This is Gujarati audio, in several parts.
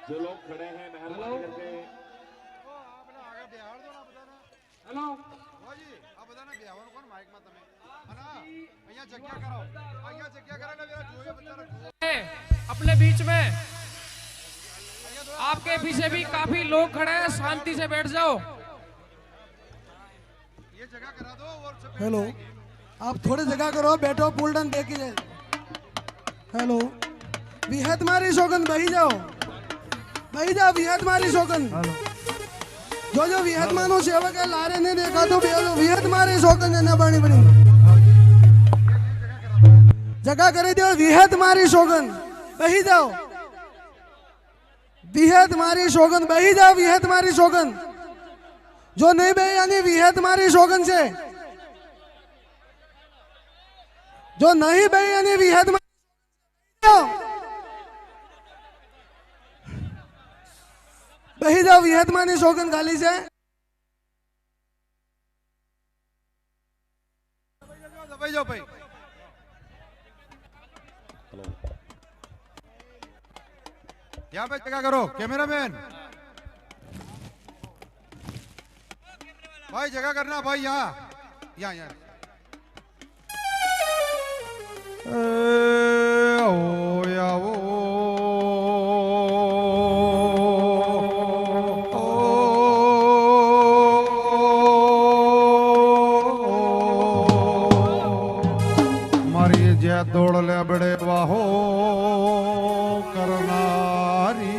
जो लोग खड़े हैं मेहरबानी करके। हेलो હોજી આ બધાને બેહવાનું કોણ માઈકમાં તમે અને અહીંયા જગ્યા કરો અહીંયા જગ્યા કરો ને જરા જોયો બચારા अपने बीच में आपके पीछे भी काफी लोग खड़े हैं, शांति से बैठ जाओ। ये जगह करा दो और सब हेलो, आप थोड़ी जगह करो, बैठो, पुल डन देखी जाए। हेलो, विहत मारी शोगन बही जाओ विहत मारी शोगन। जो विहत मानो सेवक है लारे ने देखा तो विहत मारी शोगन ने बनी बनी जगह करे दो। विहत मारी शोगन बही जाओ, विहत मारी शोगन बही जाओ, विहत मारी शोगन। जो नहीं बही यानी विहत मारी शोगन से, जो नहीं बही यानी विहत बही जाओ, विहत मानी शोगन गाली से। દબાઈ જાઓ ભાઈ यहाँ पे जगह करो कैमरामैन भाई जगह करना भाई यहाँ यहाँ यहाँ ओ या ओ मारी जे दौड़ ले बड़े वाहो करनारी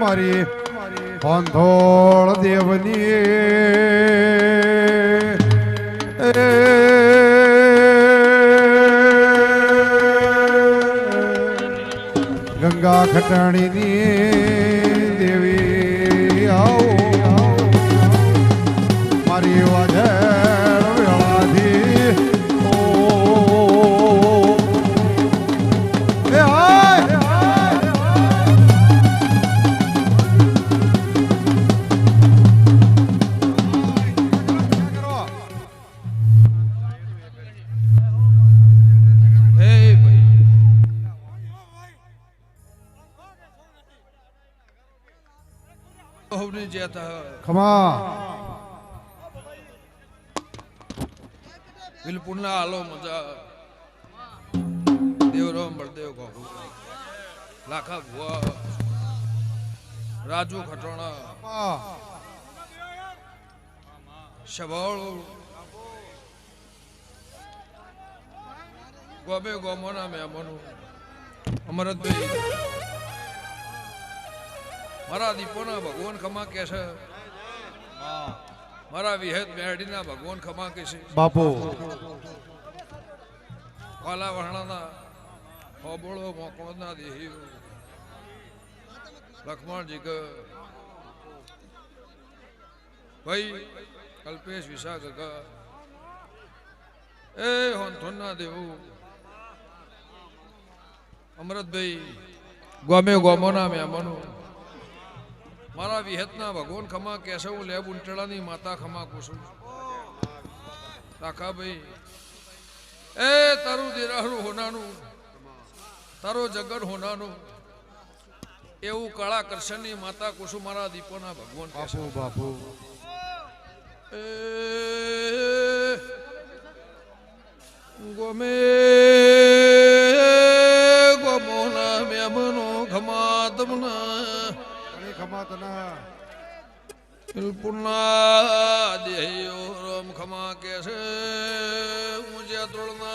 मारी पंथोड़ देवनी गंगा खटाणी नी देवी आओ मारी वाजर वेळाधी ओ ए हाय खमा बिलपुरना आलो मजा देवराम बलदेव बाबू लाखा भुआ राजू खटोणा शबाळ गोबे गोमोना में अमनु अमरत भाई मारा दीपोना भगवान खमा कैसे मारा विहत मेहडीना भगवान खमा कैसे बापू वाला वहणाना होबळो मोकळोना देही लक्ष्मण जी का भाई कल्पेश विशाख का ए होनथोना देवू अमृत भाई गोमे गोमोना में अमनु मारा विहतना भगवान खमा कैसे હું લેબ ઉંટળાની માતા ખમા કુસુમ કાકા ભાઈ એ તારું દેરાહરું હોનાનું તારો જગત હોનાનું એવું કળા કરશનની માતા કુસુમ મારા દીપોના ભગવાન बापू बापू એ ગોમે ગોમોના મેમનો ખમાતમના खमा तना पुन्हा देयो राम खमा कैसे मुझे तोड़ना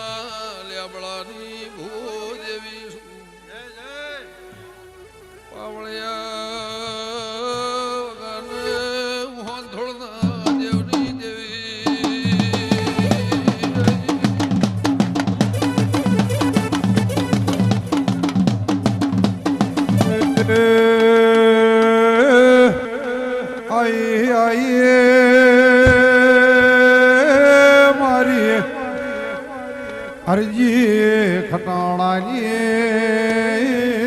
लियाबड़ानी भू देवी पावड़िया मोहन तोड़ना देवनी देवी आई आई मारी हरजी खटाणा जी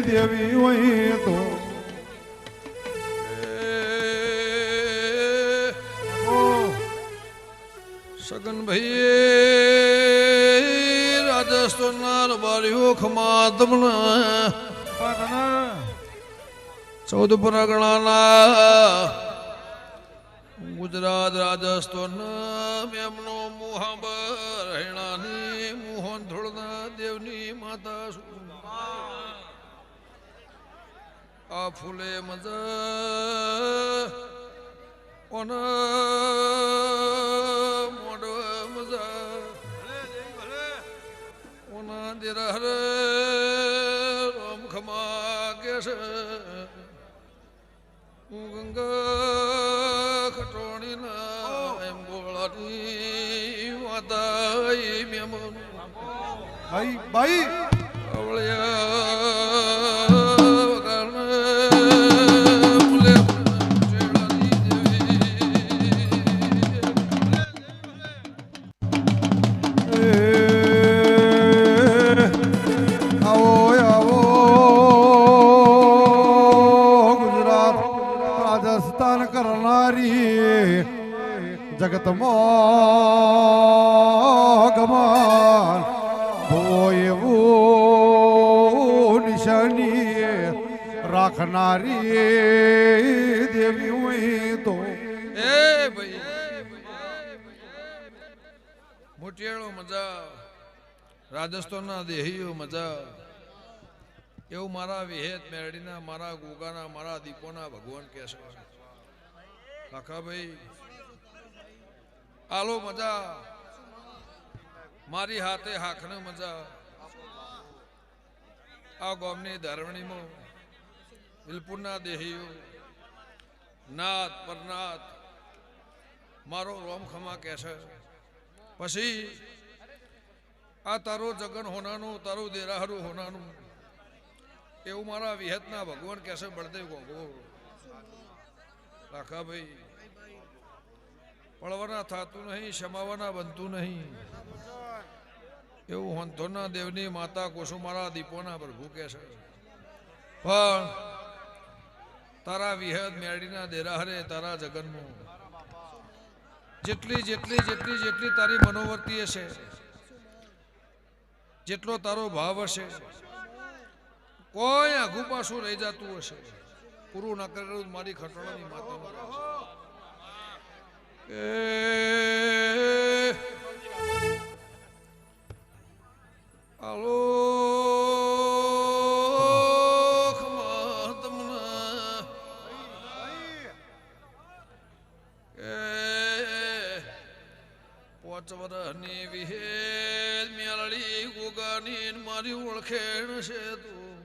देवी वही तो सगन भैया ખમા તમને 14 પરગણાના ગુજરાત રાજસ્થાન એમનો મુહાબર હેણાની મોહન ધોળના દેવની માતા આ ફૂલે મજા મોડ મજા ઓના દેરા હરે રામ ખમા કે છે ગંગા ખટોણી ના એમ બોલાની માતા મેમન ભાઈ ભાઈ અવળિયા વગાડને મુલે ચેડાની દેવી આવો આવો ગુજરાત રાજસ્થાન કરનારી જગતમાં ગમાન એવું નિશાની રાખનારી દેવી હોય તો એ ભાઈ મોટિયાળો મજા રાજસ્થાનના દેહીઓ મજા એવું મારા વિહેત મેરડીના મારા ગોગાના મારા દીપોના ભગવાન કહે છે કાકાભાઈ આલો મજા મારી હાથે હાખને મજા આ ગામની ધારવણીમાં વિલપુરના દેહીઓ નાથ પરનાથ મારો રોમ ખમા કહે છે પછી આ તારો જગન હોનાનું તારું દેરાહરું હોનાનું એવું મારા વિહતના ભગવાન કહેશે બળદેવ ગોગો રાખાભાઈ પડવાના થતું નહીં શમાવાના બનતું નહીં એવું હંતોના દેવની માતા કોશો મારા દીપોના પ્રભુ કહે છે પણ તારા વિહત મેરડીના દેરાહરે તારા જગનમાં જેટલી જેટલી જેટલી જેટલી તારી મનોવર્તી હશે જેટલો તારો ભાવ હશે કોઈ આઘું પાછું રહી જતું હશે પૂરું ના કરેલું મારી ખટોળાની માતાનું આલો પોચવરની વિહેદ મેલડી ગોગાની મારી ઓળખેણ છે તું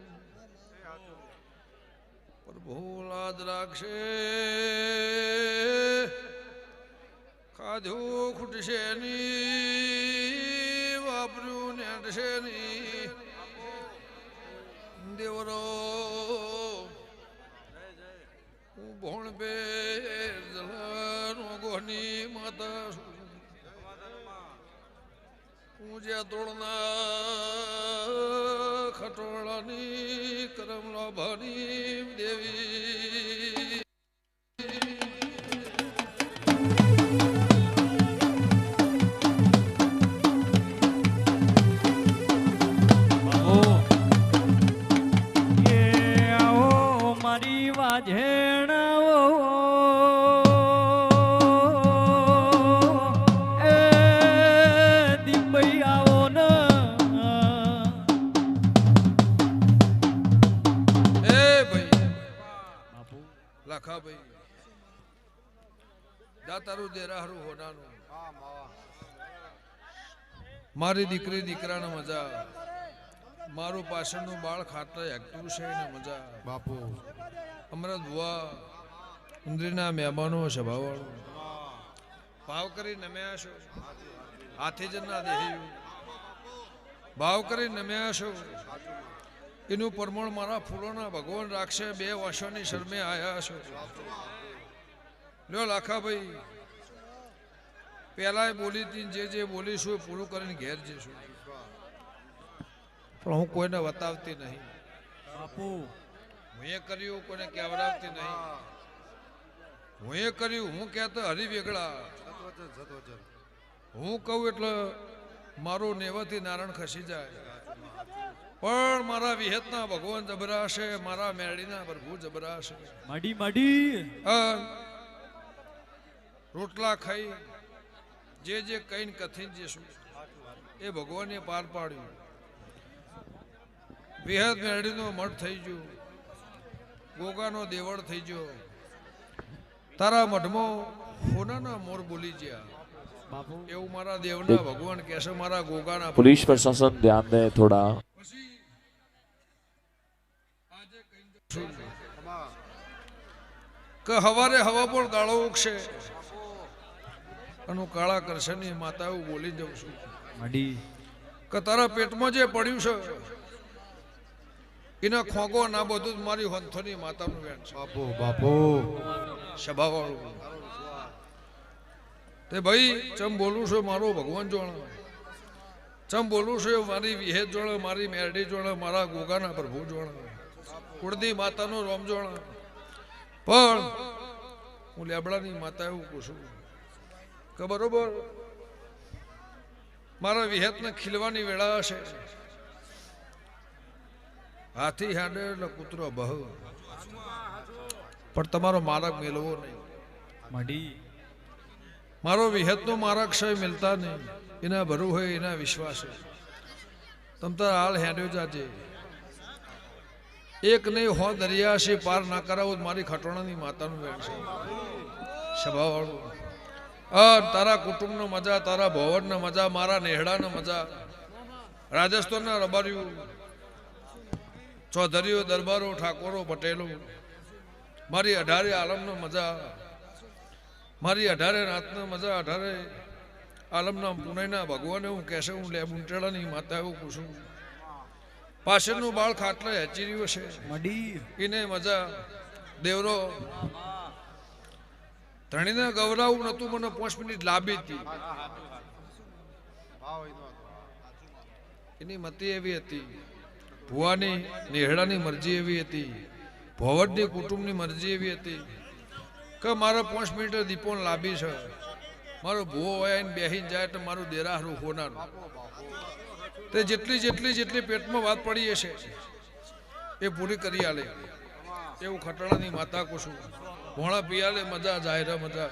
પ્રભુ લાદ રાખશે ખાધું ખૂટશે ની વાપર્યું નેટશે ની દેવરો હું ભોણ બે જલાનો ગોહની માતા છું પૂજ્યા તોડના ખટોળાની કરમ લોભાની દેવી મારી વાજેણ તારું દેરાહરું હોનાનું મારી દીકરી દીકરાને મજા મારું પાછળનું બાળ ખાટલે હેકતું છે ને મજા બાપુ અમરત બુઆ ઉંદરીના મહેમાનો સભાવાળો ભાવ કરી નમ્યા છો હાથી જનના દેહી ભાવ કરી નમ્યા છો એનું પરમણ મારા ફૂલોના ભગવાન રાખશે 2 વર્ષોની શરમે આયા છો લ્યો લાખાભાઈ પહેલા બોલી હતી જે બોલીશું એ પૂરું કરીને ઘેર જઈશું પણ હું કોઈને બતાવતી નહીં બાપુ હું એ કર્યું કોઈને કહેવડાવતી નહીં હું એ કર્યું હું કહેતો હરી વેગળા હું કહું એટલે મારું નેવાથી નારાયણ ખસી જાય પણ મારા વિહેતના ભગવાન જબરા છે, મારા મેરડીના પ્રભુ જબરા છે. મડી મડી રોટલા ખાઈ જે કઈને કથીને જશું એ ભગવાને પાર પાડ્યું. વિહેત મેરડીનો મઠ થઈ ગયો, ગોગાનો દેવળ થઈ ગયો. તારા મઠમાં હોનાના મોર બોલી ગયા બાપુ એવું મારા દેવના ભગવાન કહે છે. મારા ગોગાના पुलिस प्रशासन ध्यान दे थोड़ा. કે હવારે હવા પર દાળો ઉગશે અને કાળા કરશનની માતા એવું બોલી જઉં છું મડી કે તારા પેટમાં જે પડ્યું છે એના ખોગો ના બધું જ મારી હંથોની માતાનું વેણ છે. બાપુ બાપુ સભાવાળું તે ભાઈ ચમ બોલું છું મારો ભગવાન જોણ, ચમ બોલું છું મારી વિહેત જોણ, મારી મેરડી જોણ, મારા ગોગાના પ્રભુ જોણ, કુળદી માતાનું રોમ જોણ. પણ હું લેબડાની માતા એવું પૂછું કે બરોબર મારા વિહેતને ખીલવાની વેળા હશે. હાથી હાડે એટલે કૂતરો બહુ, પણ તમારો માર્ગ મેળવો નહીં. મડી મારો વિહેતનો માર્ગ છે મિલતા નહીં. એના ભરું હોય એના વિશ્વાસ. તમ તાર હાલ હેડ્યો જાજે. એક નહીં હો દરિયા છે પાર ના કરાવો મારી ખટોણાની માતાનું વેણ છે. સભાવાળું તારા કુટુંબનો મજા, તારા ભવનના મજા, મારા નેહડાના મજા, રાજસ્થાનના રબારીઓ, ચૌધરીઓ, દરબારો, ઠાકોરો, પટેલો, મારી 18 આલમનો મજા, મારી 18 રાતના મજા, 18 આલમના પુણેના ભગવાન એવું કહેશે. હું લે બુંટેડાની માતા એવું પૂછું. પાછળનું બાળ ખાટલે હેચી રહ્યું છે મડી એને મજા. દેવરો ધણીને ગૌરાવું નતું, મને 5 મિનિટ લાંબી હતી. એની મતી એવી હતી, ભુવાની નેહડાની મરજી એવી હતી, ભોવડની કુટુંબની મરજી એવી હતી કે મારે 5 મિનિટ દીપોન લાંબી છે. મારો ભૂવો વયાને બેહીને જાય એટલે મારું દેરાહરું હોનારું. તે જેટલી પેટમાં વાત પડી હશે એ પૂરી કરી આલે એવું ખટણાની માતા કુશું. ભોણા પિયાલે મજા, જાહેરા મજા,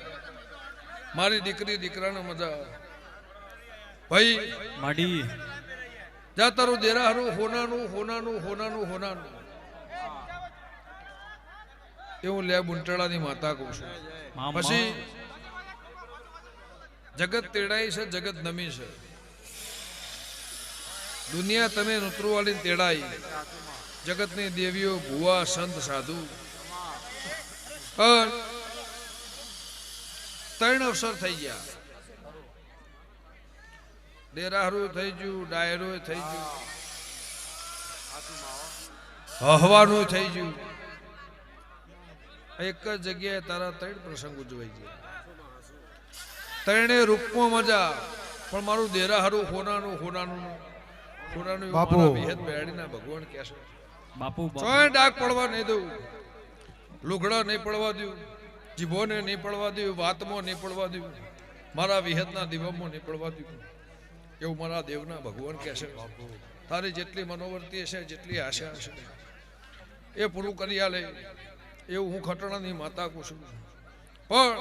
મારી દીકરી દીકરાને મજા. ભાઈ મડી જા તારું દેરાહરું હોનાનું હોનાનું હોનાનું હોનાનું એવું લે બુંટડાની માતા કહું છું. પછી જગત તેડાઈ છે, જગત નમી છે. દુનિયા તમે નૂતરવાળી તેડાઈ. જગતની દેવીઓ, ભુવા, સંત, સાધુ 3 અવસર થઈ ગયા. દેરાહરું થઈ ગયું, ડાયરો થઈ ગયું, હવાનું થઈ ગયું. એક જ જગ્યાએ તારા 3 પ્રસંગ ઉજવાઈ ગયા. 3 રૂપમાં મજા. પણ મારું દેરાહરું હોનાનું હોનાનું હોનાનું બાપુ. મારા વિહેત બેડીના ભગવાન કહેશે. બાપુ ચોય ડાક પડવા નહીં દઉં, લુગડા નહીં પડવા દઉં, જીભોને નહીં પડવા દઉં, વાતમાં નહીં પડવા દઉં, મારા વિહેતના દિવમમાં નહીં પડવા દઉં એવું મારા દેવના ભગવાન કહેશે. તારી જેટલી મનોવર્તી હશે, જેટલી આશા હશે એ પૂરું કરી આલે એવું હું ખટણાની માતા કહું છું. પણ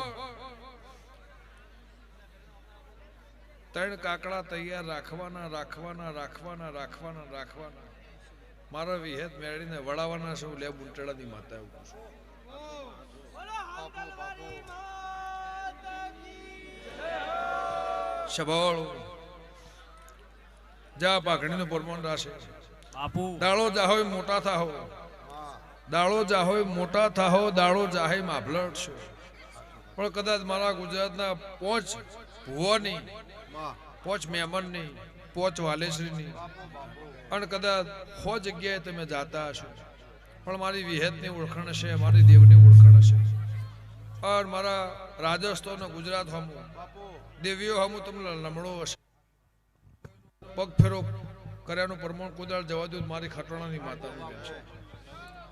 3 કાકડા તૈયાર રાખવાના રાખવાના રાખવાના રાખવાના રાખવાના. મારા વિહેત મેળીને વળાવવાના છે. લે બુંટેડાની માતા એવું કહું છું. સભાવાળું જા પાઘડીનું પરમાણ રાશે. બાપુ દાળો જાહોય મોટા થાહો, દાળો જાહોય મોટા થાહો, દાળો જાહે માભલટ છો. પણ કદાચ મારા ગુજરાતના 5 ભુવાની, 5 મહેમાનની, 5 વાલેશ્રીની અને કદાચ 100 જગ્યાએ તમે જાતા હશો, પણ મારી વિહેતની ઓળખાણ છે, મારી દેવની ઓળખાણ છે. અને મારા રાજસ્થાન, ગુજરાત હમું દેવીઓ હમું તમને લમણો હશે. પગ ફેરો કર્યાનું પ્રમાણ કોદાળ જવા દઉં મારી ખટોણાની માતાની બેન છે.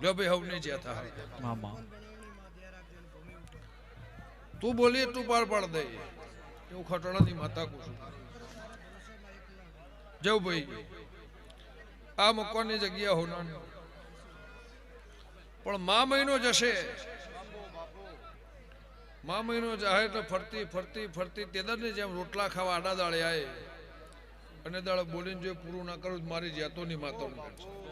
લો ભાઈ હવ નહીં જ્યાં થા મામા તું બોલીએ તું પાર પાડ દે એવું ખટોણાની માતા કહું છું. જવ ભાઈ આ મૂકવાની જગ્યા હોનાની પણ મા મહિનો જશે મા મહિનો જાહે એટલે ફરતી ફરતી ફરતી તેદરની જેમ રોટલા ખાવા આડા દાળે આવે અને દાળ બોલીને જો પૂરું ના કરું મારી જાતોની માતાનું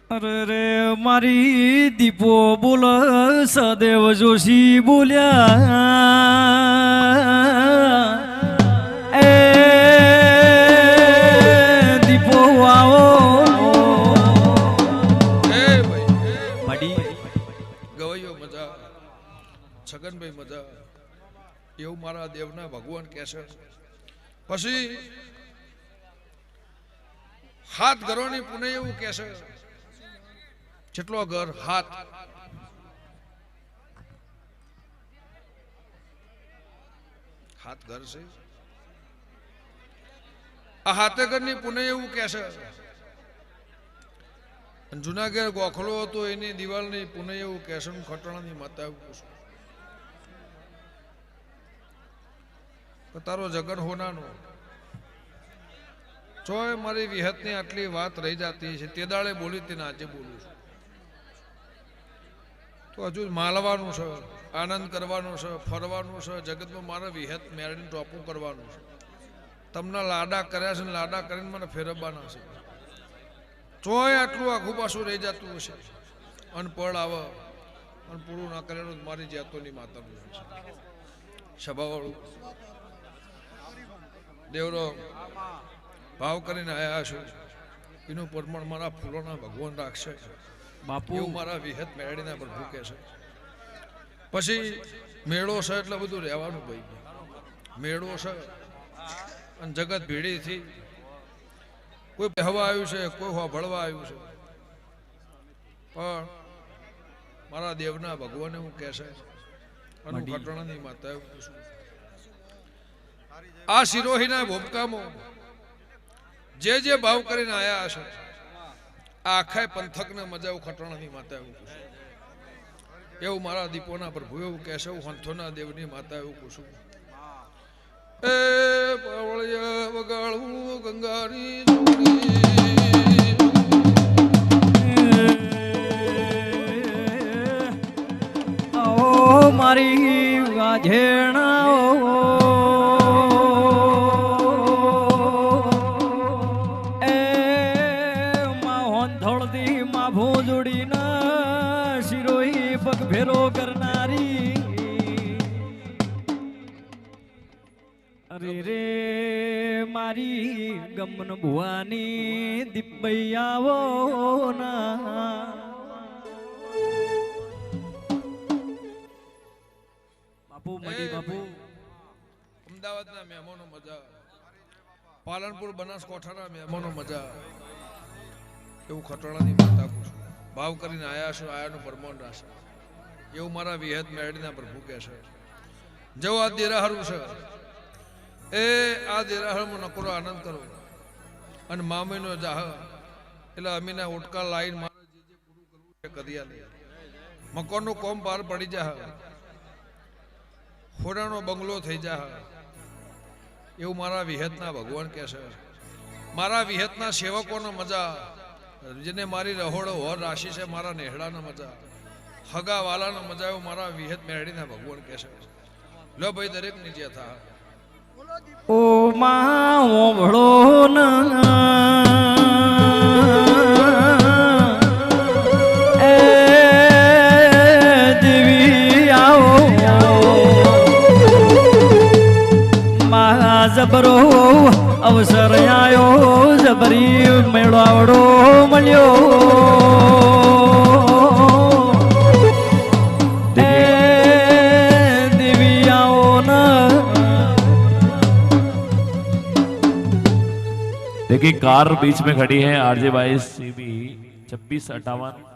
અરે રે મારી દીપો બોલ સદેવ જોશી બોલ્યા એ દીપો આવો એ ભાઈ માડી ગવૈયો મજા છગનભાઈ મજા એવું મારા દેવના ભગવાન કહેશે પછી હાથ ઘરોની પુણે એવું કહેશે જેટલો ઘર હાથ હાથ ઘર છે આ હાથે ઘરની પુણે એવું કહેશે જુનાગઢ ગોખલો હતો એની દિવાલની પુણે એવું કહેશે ખટણાની માતા એવું કહેશું તારો જગન હોનાનો ચોય મારી વિહતની આટલી વાત રહી જતી છે તે દાડે બોલી તેને આજે બોલું છું તો હજુ માલવાનું છે આનંદ કરવાનો છે ફરવાનું છે જગતમાં મારે વિહત મેળવીને ટોપું કરવાનું છે તમને લાડા કર્યા છે ને લાડા કરીને મને ફેરવવાના છે ચોય આટલું આખું પાછું રહી જતું હશે અનપઢ આવે અને પૂરું ના કરેલું મારી જાતોની માતાનું છે સભાવાળું દેવરો ભાવ કરીને આયા છું એનું પ્રમાણ મારા ફૂલોના ભગવાન રાખશે બાપુ એવું મારા વિહત મેળીના પર ભૂકે છે પછી મેળો છે એટલે બધું રહેવાનું ભાઈ મેળો છે અને જગત ભીડીથી કોઈ પહેવા આવ્યું છે કોઈ હોભળવા આવ્યું છે પણ મારા દેવના ભગવાન એવું કહેશે અને ઘટણાની માતા એવું કહેશું આ સિરોહીના ભૂમકામાં જે ભાવ કરીને આયા હશે આ આખા પંથકને મજા એવું ખટણાની માતા એવું કહેશું એવું મારા દીપોના પ્રભુ એવું કહેશે એવું હંથોના દેવની માતા એવું કહેશું એ પાવળિયા વગાડવું ગંગાની આવો મારી વાજેણાઓ ફેરો કરનારી અરે રે મારી ગમન ભુવાની દિબ્બૈયાવો ના બાપુ મડી બાપુ અમદાવાદના મહેમાનો મજા પાલનપુર બનાસકાંઠાના મહેમાનો મજા એવું ખટોળાની માતા પૂછું ભાવ કરીને આયા છો આયાનું પરમાન રાશે એવું મારા વિહત મેળીના પ્રભુ કહે છે જો આ દેરાહરું છે એ આ દેરાહરમાં નકરો આનંદ કરો અને મામીનો જાહ એટલે અમીના ઓટકા લાઈન મારે જે પૂરું કરવું છે કરી આલે મકાનનું કોમ બહાર પડી જા ખોડાનો બંગલો થઈ જા એવું મારા વિહતના ભગવાન કહે છે મારા વિહતના સેવકોનો મજા જેને મારી રહોડો હોર રાશિ છે મારા નેહડાના મજા હગા વાલાનો મજા એવું મારા વિહત મેળીના ભગવાન કહે છે લો ભાઈ દરેક ની જે થા ઓ માં ઓભળો ના એ દેવી આવો મા જબરો અવસર આયો જબરી મેળો આવડો મળ્યો देखिए कार बीच में खड़ी है आरजे 22 CB 2658